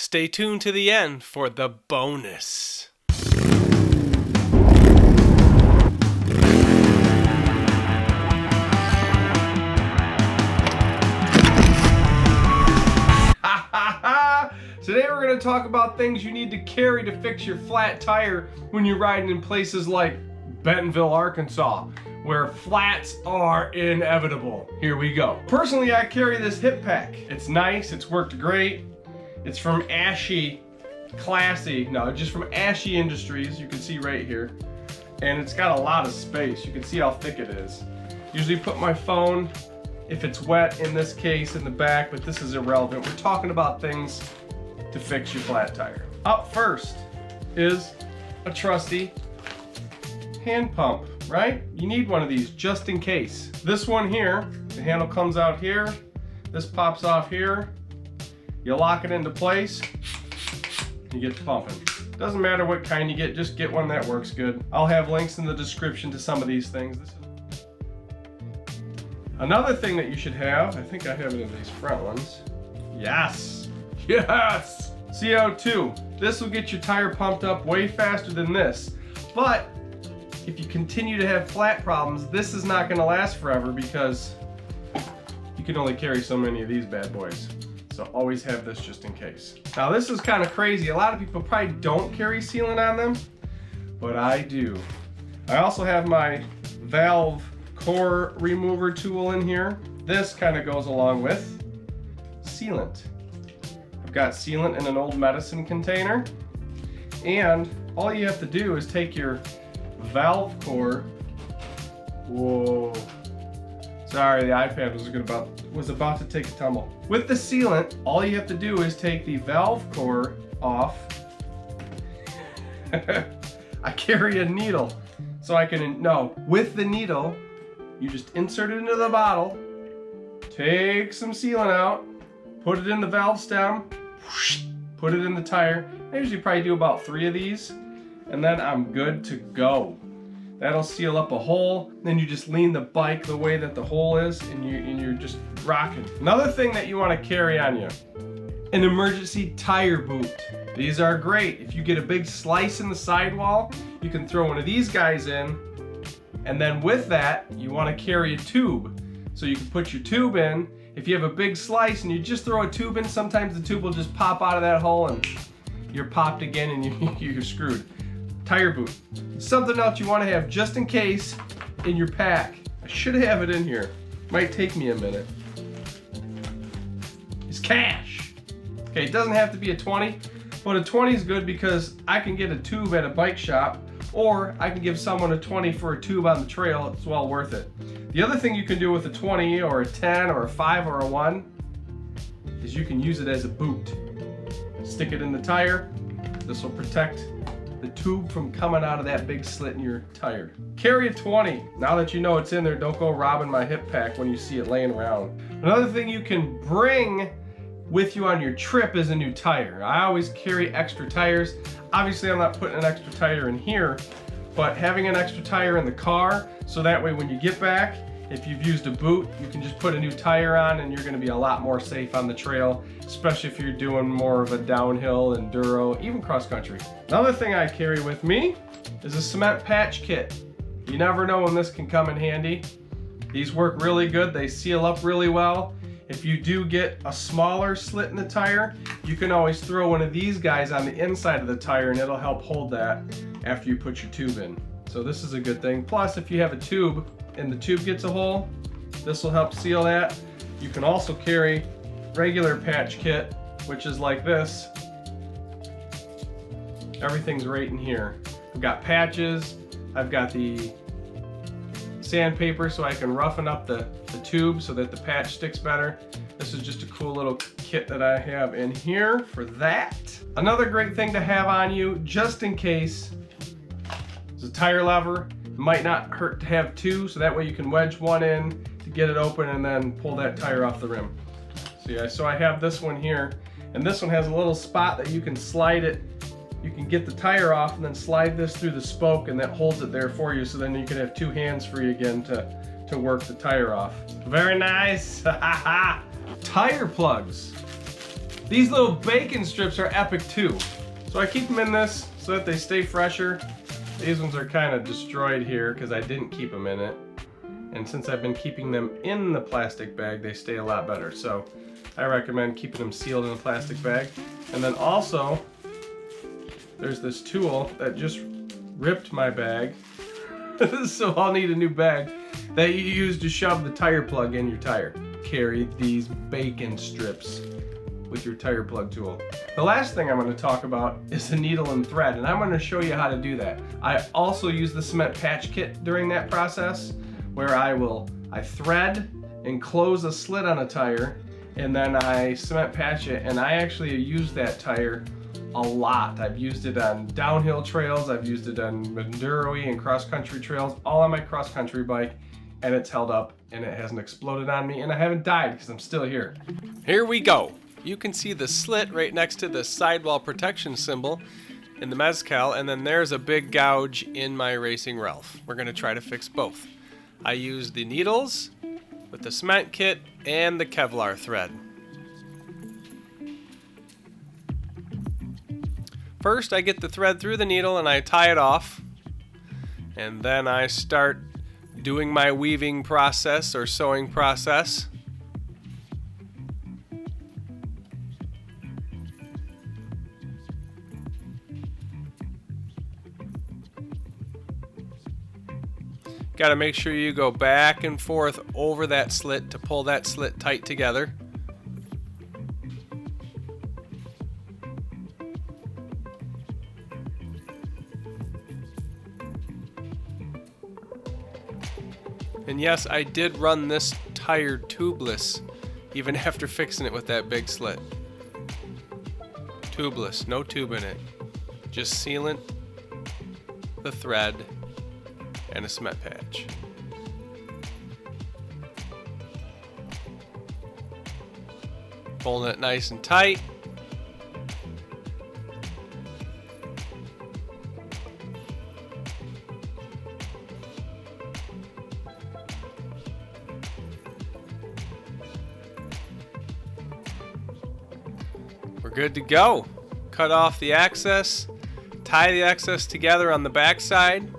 Stay tuned to the end for the bonus. Today we're going to talk about things you need to carry to fix your flat tire when you're riding in places like Bentonville, Arkansas, where flats are inevitable. Here we go. Personally, I carry this hip pack. It's nice, it's worked great. It's from Ashy just from Ashy Industries, you can see right here. And it's got a lot of space. You can see how thick it is. Usually put my phone, if it's wet, in this case in the back, but this is irrelevant. We're talking about things to fix your flat tire. Up first is a trusty hand pump, right? You need one of these just in case. This one here, the handle comes out here, this pops off here, you lock it into place, you get to pumping. Doesn't matter what kind you get, just get one that works good. I'll have links in the description to some of these things. Another thing that you should have, I think I have it in these front ones. Yes! CO2. This will get your tire pumped up way faster than this. But if you continue to have flat problems, this is not going to last forever because you can only carry so many of these bad boys. So always have this just in case. Now this is kind of crazy. A lot of people probably don't carry sealant on them, but I do. I also have my valve core remover tool in here. This kind of goes along with sealant. I've got sealant in an old medicine container, and all you have to do is take your valve core. Whoa. Sorry, the iPad was about to take a tumble. With the sealant, all you have to do is take the valve core off. I carry a needle, so I can, with the needle, you just insert it into the bottle, take some sealant out, put it in the valve stem, put it in the tire. I usually probably do about 3 of these, and then I'm good to go. That'll seal up a hole. Then you just lean the bike the way that the hole is, and you're just rocking. Another thing that you want to carry on you, an emergency tire boot. These are great. If you get a big slice in the sidewall, you can throw one of these guys in, and then with that, you want to carry a tube. So you can put your tube in. If you have a big slice and you just throw a tube in, sometimes the tube will just pop out of that hole and you're popped again and you're screwed. Tire boot. Something else you want to have just in case in your pack. I should have it in here. Might take me a minute. It's cash. Okay, it doesn't have to be a 20, but a 20 is good because I can get a tube at a bike shop, or I can give someone a 20 for a tube on the trail. It's well worth it. The other thing you can do with a 20 or a 10 or a 5 or a 1 is you can use it as a boot. Stick it in the tire. This will protect the tube from coming out of that big slit in your tire. Carry a 20. Now that you know it's in there, don't go robbing my hip pack when you see it laying around. Another thing you can bring with you on your trip is a new tire. I always carry extra tires. Obviously, I'm not putting an extra tire in here, but having an extra tire in the car, so that way when you get back, if you've used a boot, you can just put a new tire on and you're gonna be a lot more safe on the trail, especially if you're doing more of a downhill, enduro, even cross country. Another thing I carry with me is a cement patch kit. You never know when this can come in handy. These work really good, they seal up really well. If you do get a smaller slit in the tire, you can always throw one of these guys on the inside of the tire and it'll help hold that after you put your tube in. So this is a good thing. Plus, if you have a tube and the tube gets a hole, this will help seal that. You can also carry regular patch kit, which is like this. Everything's right in here. I've got patches, I've got the sandpaper so I can roughen up the tube so that the patch sticks better. This is just a cool little kit that I have in here for that. Another great thing to have on you, just in case, is a tire lever. It might not hurt to have 2, so that way you can wedge one in to get it open and then pull that tire off the rim. So I have this one here, and this one has a little spot that you can slide it. You can get the tire off and then slide this through the spoke, and that holds it there for you, so then you can have 2 hands free again to work the tire off. Very nice. Tire plugs. These little bacon strips are epic too. So I keep them in this so that they stay fresher. These ones are kind of destroyed here because I didn't keep them in it. And since I've been keeping them in the plastic bag, they stay a lot better. So I recommend keeping them sealed in a plastic bag. And then also, there's this tool that just ripped my bag. So I'll need a new bag that you use to shove the tire plug in your tire. Carry these bacon strips with your tire plug tool. The last thing I'm going to talk about is the needle and thread, and I'm going to show you how to do that. I also use the cement patch kit during that process, where I thread and close a slit on a tire, and then I cement patch it, and I actually use that tire a lot. I've used it on downhill trails, I've used it on enduro and cross-country trails, all on my cross-country bike, and it's held up and it hasn't exploded on me, and I haven't died because I'm still here. Here we go. You can see the slit right next to the sidewall protection symbol in the Mezcal, and then there's a big gouge in my Racing Ralph. We're going to try to fix both. I used the needles with the cement kit and the Kevlar thread. First, I get the thread through the needle and I tie it off, and then I start doing my weaving process or sewing process. Got to make sure you go back and forth over that slit to pull that slit tight together. And yes, I did run this tire tubeless, even after fixing it with that big slit. Tubeless, no tube in it. Just sealant, the thread, and a cement patch. Pulling it nice and tight. We're good to go. Cut off the excess, tie the excess together on the back side.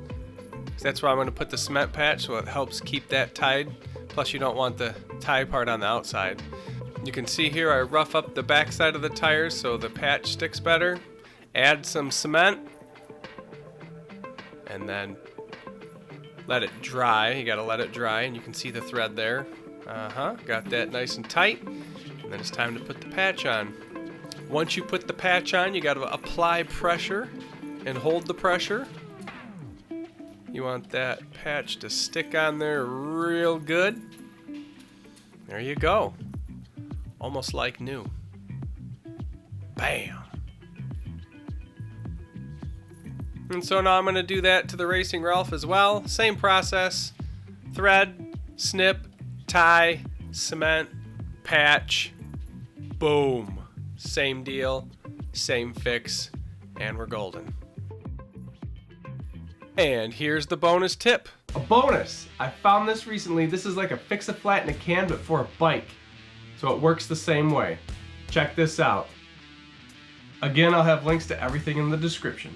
That's where I'm going to put the cement patch, so it helps keep that tied. Plus you don't want the tie part on the outside. You can see here I rough up the back side of the tires so the patch sticks better. Add some cement. And then let it dry. You got to let it dry, and you can see the thread there. Got that nice and tight. And then it's time to put the patch on. Once you put the patch on, you got to apply pressure and hold the pressure. You want that patch to stick on there real good. There you go. Almost like new. Bam. And so now I'm going to do that to the Racing Ralph as well. Same process. Thread, snip, tie, cement, patch. Boom. Same deal, same fix, and we're golden. And here's the bonus tip. A bonus! I found this recently. This is like a fix-a-flat in a can, but for a bike. So it works the same way. Check this out. Again, I'll have links to everything in the description.